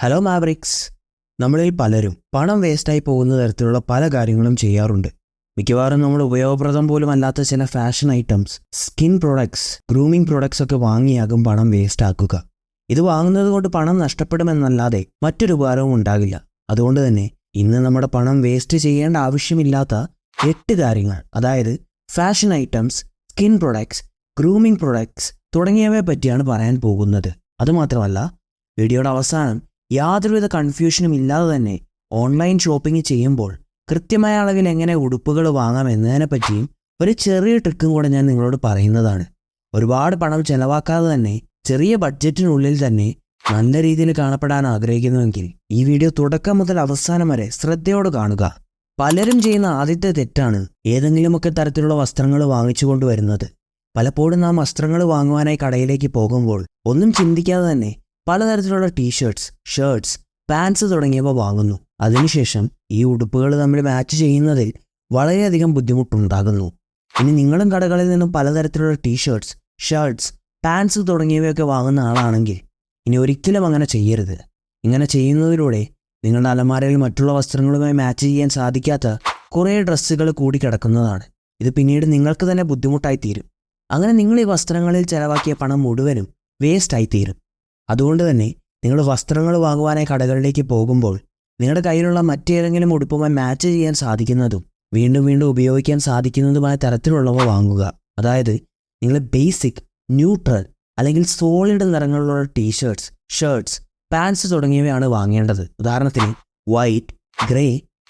Hello Mavericks. നമ്മളിൽ പലരും പണം വേസ്റ്റായി പോകുന്ന തരത്തിലുള്ള പല കാര്യങ്ങളും ചെയ്യാറുണ്ട്. മിക്കവാറും നമ്മൾ ഉപയോഗപ്രദം പോലും അല്ലാത്ത ചില fashion items, skin products, grooming products ഒക്കെ വാങ്ങിയാകും പണം വേസ്റ്റ് ആക്കുക. ഇത് വാങ്ങുന്നത് കൊണ്ട് പണം നഷ്ടപ്പെടുമെന്നല്ലാതെ മറ്റൊരു ഉപകാരവും ഉണ്ടാകില്ല. അതുകൊണ്ട് തന്നെ ഇന്ന് നമ്മുടെ പണം വേസ്റ്റ് ചെയ്യേണ്ട ആവശ്യമില്ലാത്ത 8 കാര്യങ്ങൾ, അതായത് fashion items, skin products, grooming products തുടങ്ങിയവയെ പറ്റിയാണ് പറയാൻ പോകുന്നത്. അതുമാത്രമല്ല, വീഡിയോയുടെ അവസാനം യാതൊരുവിധ കൺഫ്യൂഷനും ഇല്ലാതെ തന്നെ ഓൺലൈൻ ഷോപ്പിംഗ് ചെയ്യുമ്പോൾ കൃത്യമായ അളവിൽ എങ്ങനെ ഉടുപ്പുകൾ വാങ്ങാം എന്നതിനെപ്പറ്റിയും ഒരു ചെറിയ ട്രിക്കും കൂടെ ഞാൻ നിങ്ങളോട് പറയുന്നതാണ്. ഒരുപാട് പണം ചെലവാക്കാതെ തന്നെ ചെറിയ ബഡ്ജറ്റിനുള്ളിൽ തന്നെ നല്ല രീതിയിൽ കാണപ്പെടാൻ ആഗ്രഹിക്കുന്നുവെങ്കിൽ ഈ വീഡിയോ തുടക്കം മുതൽ അവസാനം വരെ ശ്രദ്ധയോടെ കാണുക. പലരും ചെയ്യുന്ന ആദ്യത്തെ തെറ്റാണ് ഏതെങ്കിലുമൊക്കെ തരത്തിലുള്ള വസ്ത്രങ്ങൾ വാങ്ങിച്ചു കൊണ്ടുവരുന്നത്. പലപ്പോഴും നാം വസ്ത്രങ്ങൾ വാങ്ങുവാനായി കടയിലേക്ക് പോകുമ്പോൾ ഒന്നും ചിന്തിക്കാതെ തന്നെ പലതരത്തിലുള്ള ടീഷർട്ട്സ്, ഷർട്ട്സ്, പാൻസ് തുടങ്ങിയവ വാങ്ങുന്നു. അതിനുശേഷം ഈ ഉടുപ്പുകൾ തമ്മിൽ മാച്ച് ചെയ്യുന്നതിൽ വളരെയധികം ബുദ്ധിമുട്ടുണ്ടാകുന്നു. ഇനി നിങ്ങളും കടകളിൽ നിന്നും പലതരത്തിലുള്ള ടീഷർട്ട്സ്, ഷർട്ട്സ്, പാൻസ് തുടങ്ങിയവയൊക്കെ വാങ്ങുന്ന ആളാണെങ്കിൽ ഇനി ഒരിക്കലും അങ്ങനെ ചെയ്യരുത്. ഇങ്ങനെ ചെയ്യുന്നതിലൂടെ നിങ്ങളുടെ അലമാരയിൽ മറ്റുള്ള വസ്ത്രങ്ങളുമായി മാച്ച് ചെയ്യാൻ സാധിക്കാത്ത കുറേ ഡ്രസ്സുകൾ കൂടി കിടക്കുന്നതാണ്. ഇത് പിന്നീട് നിങ്ങൾക്ക് തന്നെ ബുദ്ധിമുട്ടായി തീരും. അങ്ങനെ നിങ്ങൾ ഈ വസ്ത്രങ്ങളിൽ ചെലവാക്കിയ പണം മുഴുവനും വേസ്റ്റായി തീരും. അതുകൊണ്ട് തന്നെ നിങ്ങൾ വസ്ത്രങ്ങൾ വാങ്ങുവാനായി കടകളിലേക്ക് പോകുമ്പോൾ നിങ്ങളുടെ കയ്യിലുള്ള മറ്റേതെങ്കിലും ഉടുപ്പുമായി മാച്ച് ചെയ്യാൻ സാധിക്കുന്നതും വീണ്ടും വീണ്ടും ഉപയോഗിക്കാൻ സാധിക്കുന്നതുമായ തരത്തിലുള്ളവ വാങ്ങുക. അതായത് നിങ്ങൾ ബേസിക്, ന്യൂട്രൽ അല്ലെങ്കിൽ സോളിഡ് നിറങ്ങളിലുള്ള ടീഷർട്ട്സ്, ഷർട്ട്സ്, പാൻസ് തുടങ്ങിയവയാണ് വാങ്ങേണ്ടത്. ഉദാഹരണത്തിന് white, grey,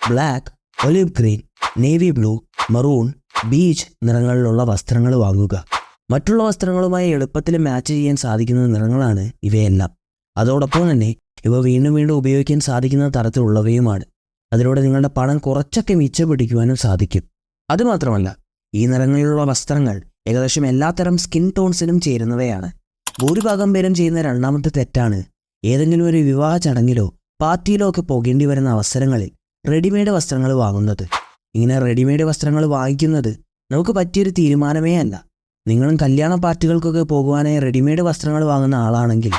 black, olive green, navy blue, maroon, beach നിറങ്ങളിലുള്ള വസ്ത്രങ്ങൾ വാങ്ങുക. മറ്റുള്ള വസ്ത്രങ്ങളുമായി എളുപ്പത്തിൽ മാച്ച് ചെയ്യാൻ സാധിക്കുന്ന നിറങ്ങളാണ് ഇവയെല്ലാം. അതോടൊപ്പം തന്നെ ഇവ വീണ്ടും വീണ്ടും ഉപയോഗിക്കാൻ സാധിക്കുന്ന തരത്തിലുള്ളവയുമാണ്. അതിലൂടെ നിങ്ങളുടെ പണം കുറച്ചൊക്കെ മിച്ചപിടിക്കുവാനും സാധിക്കും. അതുമാത്രമല്ല, ഈ നിറങ്ങളിലുള്ള വസ്ത്രങ്ങൾ ഏകദേശം എല്ലാത്തരം സ്കിൻ ടോൺസിനും ചേരുന്നവയാണ്. ഭൂരിഭാഗം പേരും ചെയ്യുന്ന രണ്ടാമത്തെ തെറ്റാണ് ഏതെങ്കിലും ഒരു വിവാഹ ചടങ്ങിലോ പാർട്ടിയിലോ ഒക്കെ പോകേണ്ടി വരുന്ന അവസരങ്ങളിൽ റെഡിമെയ്ഡ് വസ്ത്രങ്ങൾ വാങ്ങുന്നത്. ഇങ്ങനെ റെഡിമെയ്ഡ് വസ്ത്രങ്ങൾ വാങ്ങിക്കുന്നത് നമുക്ക് പറ്റിയൊരു തീരുമാനമേ അല്ല. നിങ്ങളും കല്യാണ പാർട്ടികൾക്കൊക്കെ പോകുവാനായി റെഡിമെയ്ഡ് വസ്ത്രങ്ങൾ വാങ്ങുന്ന ആളാണെങ്കിൽ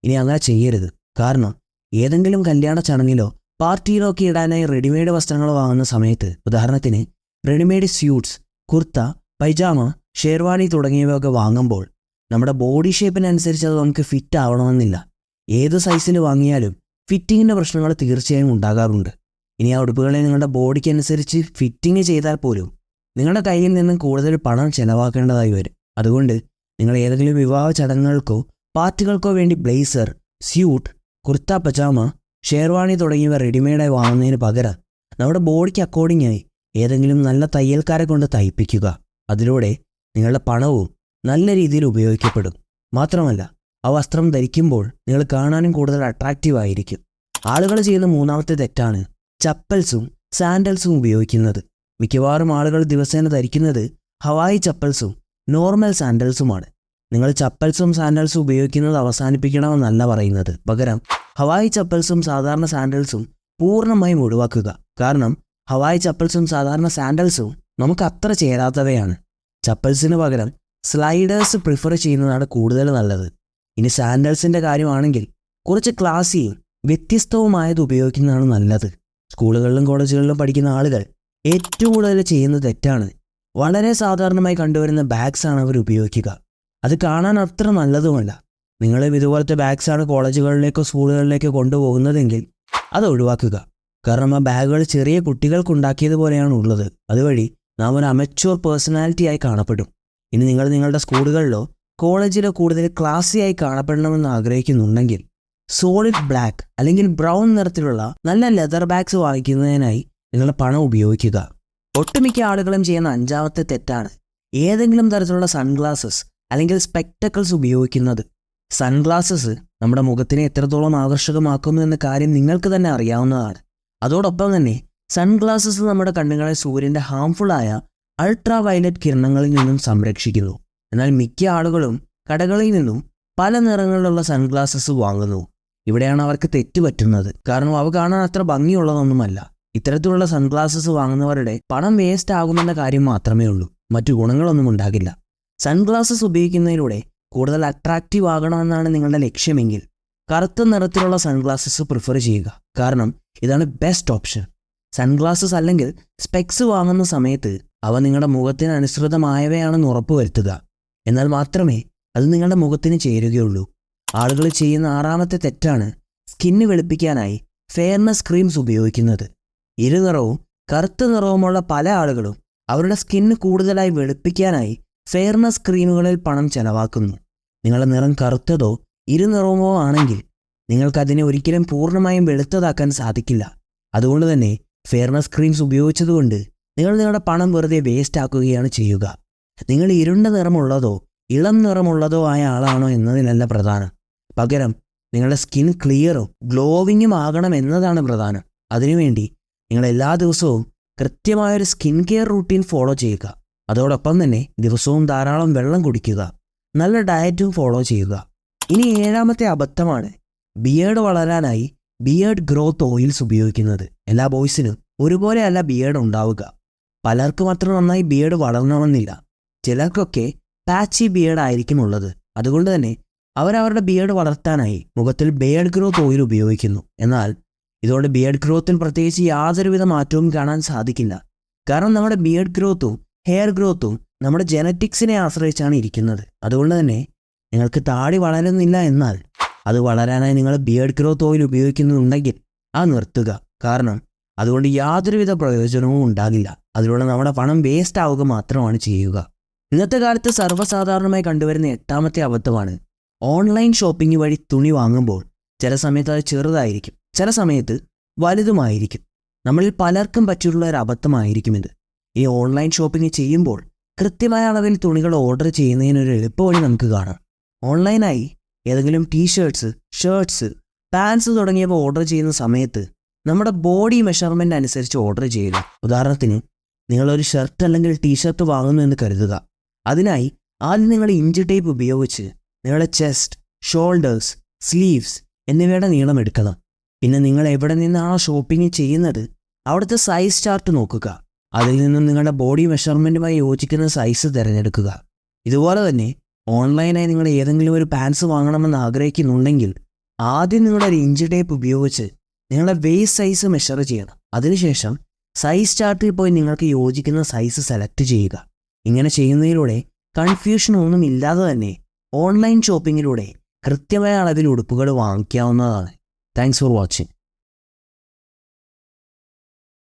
ഇനി അങ്ങനെ ചെയ്യരുത്. കാരണം ഏതെങ്കിലും കല്യാണ ചടങ്ങിലോ പാർട്ടിയിലോ ഒക്കെ ഇടാനായി റെഡിമെയ്ഡ് വസ്ത്രങ്ങൾ വാങ്ങുന്ന സമയത്ത്, ഉദാഹരണത്തിന് റെഡിമെയ്ഡ് സ്യൂട്ട്സ്, കുർത്ത, പൈജാമ, ഷേർവാണി തുടങ്ങിയവയൊക്കെ വാങ്ങുമ്പോൾ നമ്മുടെ ബോഡി ഷേപ്പിനനുസരിച്ച് അത് നമുക്ക് ഫിറ്റ് ആവണമെന്നില്ല. ഏത് സൈസിൽ വാങ്ങിയാലും ഫിറ്റിങ്ങിൻ്റെ പ്രശ്നങ്ങൾ തീർച്ചയായും ഉണ്ടാകാറുണ്ട്. ഇനി ആ ഉടുപ്പുകളെ നിങ്ങളുടെ ബോഡിക്ക് അനുസരിച്ച് ഫിറ്റിങ് ചെയ്താൽ പോലും നിങ്ങളുടെ കയ്യിൽ നിന്നും കൂടുതൽ പണം ചെലവാക്കേണ്ടതായി വരും. അതുകൊണ്ട് നിങ്ങൾ ഏതെങ്കിലും വിവാഹ ചടങ്ങുകൾക്കോ പാർട്ടികൾക്കോ വേണ്ടി ബ്ലേസർ, സ്യൂട്ട്, കുർത്ത പജാമ, ഷേർവാണി തുടങ്ങിയവ റെഡിമെയ്ഡായി വാങ്ങുന്നതിന് പകരം നമ്മുടെ ബോഡിക്ക് അക്കോർഡിംഗായി ഏതെങ്കിലും നല്ല തയ്യൽക്കാരെ കൊണ്ട് തയ്പ്പിക്കുക. അതിലൂടെ നിങ്ങളുടെ പണവും നല്ല രീതിയിൽ ഉപയോഗിക്കപ്പെടും. മാത്രമല്ല, ആ വസ്ത്രം ധരിക്കുമ്പോൾ നിങ്ങൾ കാണാനും കൂടുതൽ അട്രാക്റ്റീവ് ആയിരിക്കും. ആളുകൾ ചെയ്യുന്ന മൂന്നാമത്തെ തെറ്റാണ് ചപ്പൽസും സാൻഡൽസും ഉപയോഗിക്കുന്നത്. മിക്കവാറും ആളുകൾ ദിവസേന ധരിക്കുന്നത് ഹവായി ചപ്പൽസും നോർമൽ സാൻഡൽസുമാണ്. നിങ്ങൾ ചപ്പൽസും സാൻഡൽസും ഉപയോഗിക്കുന്നത് അവസാനിപ്പിക്കണമെന്നല്ല പറയുന്നത്. പകരം ഹവായി ചപ്പൽസും സാധാരണ സാൻഡൽസും പൂർണ്ണമായും ഒഴിവാക്കുക. കാരണം ഹവായി ചപ്പൽസും സാധാരണ സാൻഡൽസും നമുക്ക് അത്ര ചേരാത്തവയാണ്. ചപ്പൽസിന് പകരം സ്ലൈഡേഴ്സ് പ്രിഫർ ചെയ്യുന്നതാണ് കൂടുതൽ നല്ലത്. ഇനി സാൻഡൽസിൻ്റെ കാര്യമാണെങ്കിൽ കുറച്ച് ക്ലാസിയും വ്യത്യസ്തവുമായത് ഉപയോഗിക്കുന്നതാണ് നല്ലത്. സ്കൂളുകളിലും കോളേജുകളിലും പഠിക്കുന്ന ആളുകൾ ഏറ്റവും കൂടുതൽ ചെയ്യുന്ന തെറ്റാണ് വളരെ സാധാരണമായി കണ്ടുവരുന്ന ബാഗ്സാണ് അവർ ഉപയോഗിക്കുക. അത് കാണാൻ അത്ര നല്ലതുമല്ല. നിങ്ങൾ ഇതുപോലത്തെ ബാഗ്സാണ് കോളേജുകളിലേക്കോ സ്കൂളുകളിലേക്കോ കൊണ്ടുപോകുന്നതെങ്കിൽ അത് ഒഴിവാക്കുക. കാരണം ആ ബാഗുകൾ ചെറിയ കുട്ടികൾക്കുണ്ടാക്കിയതുപോലെയാണ് ഉള്ളത്. അതുവഴി നാം ഒരു അമച്വർ പേഴ്സണാലിറ്റി ആയി കാണപ്പെടും. ഇനി നിങ്ങൾ നിങ്ങളുടെ സ്കൂളുകളിലോ കോളേജിലോ കൂടുതൽ ക്ലാസ്സിയായി കാണപ്പെടണമെന്ന് ആഗ്രഹിക്കുന്നുണ്ടെങ്കിൽ സോളിഡ് ബ്ലാക്ക് അല്ലെങ്കിൽ ബ്രൗൺ നിറത്തിലുള്ള നല്ല ലെതർ ബാഗ്സ് വാങ്ങിക്കുന്നതിനായി നിങ്ങളുടെ പണം ഉപയോഗിക്കുക. ഒട്ടുമിക്ക ആളുകളും ചെയ്യുന്ന അഞ്ചാമത്തെ തെറ്റാണ് ഏതെങ്കിലും തരത്തിലുള്ള സൺഗ്ലാസസ് അല്ലെങ്കിൽ സ്പെക്ടക്കിൾസ് ഉപയോഗിക്കുന്നത്. സൺഗ്ലാസസ് നമ്മുടെ മുഖത്തിനെ എത്രത്തോളം ആകർഷകമാക്കുന്നു എന്ന കാര്യം നിങ്ങൾക്ക് തന്നെ അറിയാവുന്നതാണ്. അതോടൊപ്പം തന്നെ സൺഗ്ലാസസ് നമ്മുടെ കണ്ണുകളെ സൂര്യൻ്റെ ഹാംഫുള്ളായ അൾട്രാ വയലറ്റ് കിരണങ്ങളിൽ നിന്നും സംരക്ഷിക്കുന്നു. എന്നാൽ മിക്ക ആളുകളും കടകളിൽ നിന്നും പല നിറങ്ങളിലുള്ള സൺഗ്ലാസസ് വാങ്ങുന്നു. ഇവിടെയാണ് അവർക്ക് തെറ്റുപറ്റുന്നത്. കാരണം അവ കാണാൻ അത്ര ഭംഗിയുള്ളതൊന്നുമല്ല. ഇത്തരത്തിലുള്ള സൺഗ്ലാസസ് വാങ്ങുന്നവരുടെ പണം വേസ്റ്റ് ആകുമെന്ന കാര്യം മാത്രമേ ഉള്ളൂ. മറ്റു ഗുണങ്ങളൊന്നും ഉണ്ടാകില്ല. സൺഗ്ലാസസ് ഉപയോഗിക്കുന്നതിലൂടെ കൂടുതൽ അട്രാക്റ്റീവ് ആകണമെന്നാണ് നിങ്ങളുടെ ലക്ഷ്യമെങ്കിൽ കറുത്ത നിറത്തിലുള്ള സൺഗ്ലാസസ് പ്രിഫർ ചെയ്യുക. കാരണം ഇതാണ് ബെസ്റ്റ് ഓപ്ഷൻ. സൺഗ്ലാസസ് അല്ലെങ്കിൽ സ്പെക്സ് വാങ്ങുന്ന സമയത്ത് അവ നിങ്ങളുടെ മുഖത്തിന് അനുസൃതമായവയാണെന്ന് ഉറപ്പുവരുത്തുക. എന്നാൽ മാത്രമേ അത് നിങ്ങളുടെ മുഖത്തിന് ചേരുകയുള്ളൂ. ആളുകൾ ചെയ്യുന്ന 6ാമത്തെ തെറ്റാണ് സ്കിന്ന് വെളുപ്പിക്കാനായി ഫെയർനെസ് ക്രീംസ് ഉപയോഗിക്കുന്നത്. ഇരുനിറവും കറുത്ത നിറവുമുള്ള പല ആളുകളും അവരുടെ സ്കിന്ന് കൂടുതലായി വെളുപ്പിക്കാനായി ഫെയർനെസ് ക്രീമുകളിൽ പണം ചെലവാക്കുന്നു. നിങ്ങളുടെ നിറം കറുത്തതോ ഇരുനിറവുമോ ആണെങ്കിൽ നിങ്ങൾക്കതിനെ ഒരിക്കലും പൂർണ്ണമായും വെളുത്തതാക്കാൻ സാധിക്കില്ല. അതുകൊണ്ട് തന്നെ ഫെയർനെസ് ക്രീംസ് ഉപയോഗിച്ചതുകൊണ്ട് നിങ്ങൾ നിങ്ങളുടെ പണം വെറുതെ വേസ്റ്റ് ആക്കുകയാണ് ചെയ്യുക. നിങ്ങൾ ഇരുണ്ട നിറമുള്ളതോ ഇളം നിറമുള്ളതോ ആയ ആളാണോ എന്നതിനല്ല പ്രധാനം. പകരം നിങ്ങളുടെ സ്കിൻ ക്ലിയറും ഗ്ലോവിങ്ങും ആകണം എന്നതാണ് പ്രധാനം. അതിനുവേണ്ടി നിങ്ങൾ എല്ലാ ദിവസവും കൃത്യമായൊരു സ്കിൻ കെയർ റൂട്ടീൻ ഫോളോ ചെയ്യുക. അതോടൊപ്പം തന്നെ ദിവസവും ധാരാളം വെള്ളം കുടിക്കുക. നല്ല ഡയറ്റും ഫോളോ ചെയ്യുക. ഇനി 7ാമത്തെ അബദ്ധമാണ് ബിയേർഡ് വളരാനായി ബിയേർഡ് ഗ്രോത്ത് ഓയിൽസ് ഉപയോഗിക്കുന്നത്. എല്ലാ ബോയ്സിനും ഒരുപോലെ അല്ല ബിയേർഡ് ഉണ്ടാവുക. പലർക്കും അത്ര നന്നായി ബിയേർഡ് വളരണമെന്നില്ല. ചിലർക്കൊക്കെ പാച്ചി ബിയേർഡ് ആയിരിക്കും ഉള്ളത്. അതുകൊണ്ട് തന്നെ അവരവരുടെ ബിയേർഡ് വളർത്താനായി മുഖത്തിൽ ബിയേർഡ് ഗ്രോത്ത് ഓയിൽ ഉപയോഗിക്കുന്നു. എന്നാൽ ഇതുകൊണ്ട് ബിയേർഡ് ഗ്രോത്തിൽ പ്രത്യേകിച്ച് യാതൊരുവിധ മാറ്റവും കാണാൻ സാധിക്കില്ല. കാരണം നമ്മുടെ ബിയേർഡ് ഗ്രോത്തും ഹെയർ ഗ്രോത്തും നമ്മുടെ ജനറ്റിക്സിനെ ആശ്രയിച്ചാണ് ഇരിക്കുന്നത്. അതുകൊണ്ട് തന്നെ നിങ്ങൾക്ക് താടി വളരുന്നില്ല എന്നാൽ അത് വളരാനായി നിങ്ങൾ ബിയേർഡ് ഗ്രോത്ത് ഓയിൽ ഉപയോഗിക്കുന്നുണ്ടെങ്കിൽ അത് നിർത്തുക. കാരണം അതുകൊണ്ട് യാതൊരുവിധ പ്രയോജനവും ഉണ്ടാകില്ല. അതിലൂടെ നമ്മുടെ പണം വേസ്റ്റ് ആവുക മാത്രമാണ് ചെയ്യുക. ഇന്നത്തെ കാലത്ത് സർവ്വസാധാരണമായി കണ്ടുവരുന്ന 8ാമത്തെ അബദ്ധമാണ് ഓൺലൈൻ ഷോപ്പിംഗ് വഴി തുണി വാങ്ങുമ്പോൾ ചില സമയത്ത് അത് ചെറുതായിരിക്കും, ചില സമയത്ത് വലുതുമായിരിക്കും. നമ്മളിൽ പലർക്കും പറ്റിയുള്ള ഒരു അബദ്ധമായിരിക്കും ഇത്. ഈ ഓൺലൈൻ ഷോപ്പിംഗ് ചെയ്യുമ്പോൾ കൃത്യമായ അളവിൽ തുണികൾ ഓർഡർ ചെയ്യുന്നതിനൊരു എളുപ്പവഴി നമുക്ക് കാണാം. ഓൺലൈനായി ഏതെങ്കിലും ടീഷർട്ട്സ്, ഷർട്ട്സ്, പാൻസ് തുടങ്ങിയവ ഓർഡർ ചെയ്യുന്ന സമയത്ത് നമ്മുടെ ബോഡി മെഷർമെൻ്റ് അനുസരിച്ച് ഓർഡർ ചെയ്യുക. ഉദാഹരണത്തിന് നിങ്ങളൊരു ഷർട്ട് അല്ലെങ്കിൽ ടീഷർട്ട് വാങ്ങുന്നു എന്ന് കരുതുക. അതിനായി ആദ്യം നിങ്ങൾ ഇഞ്ച് ടേപ്പ് ഉപയോഗിച്ച് നിങ്ങളുടെ ചെസ്റ്റ്, ഷോൾഡേഴ്സ്, സ്ലീവ്സ് എന്നിവയുടെ നീളം എടുക്കണം. പിന്നെ നിങ്ങൾ എവിടെ നിന്നാണോ ഷോപ്പിംഗ് ചെയ്യുന്നത് അവിടുത്തെ സൈസ് ചാർട്ട് നോക്കുക. അതിൽ നിന്നും നിങ്ങളുടെ ബോഡി മെഷർമെൻറ്റുമായി യോജിക്കുന്ന സൈസ് തിരഞ്ഞെടുക്കുക. ഇതുപോലെ തന്നെ ഓൺലൈനായി നിങ്ങൾ ഏതെങ്കിലും ഒരു പാൻസ് വാങ്ങണമെന്ന് ആഗ്രഹിക്കുന്നുണ്ടെങ്കിൽ ആദ്യം നിങ്ങളുടെ ഒരു ഇഞ്ച് ടേപ്പ് ഉപയോഗിച്ച് നിങ്ങളുടെ വേസ്റ്റ് സൈസ് മെഷർ ചെയ്യണം. അതിനുശേഷം സൈസ് ചാർട്ടിൽ പോയി നിങ്ങൾക്ക് യോജിക്കുന്ന സൈസ് സെലക്ട് ചെയ്യുക. ഇങ്ങനെ ചെയ്യുന്നതിലൂടെ കൺഫ്യൂഷൻ ഒന്നും ഇല്ലാതെ തന്നെ ഓൺലൈൻ ഷോപ്പിങ്ങിലൂടെ കൃത്യമായ അളവിൽ ഉടുപ്പുകൾ വാങ്ങിക്കാവുന്നതാണ്. Thanks for watching.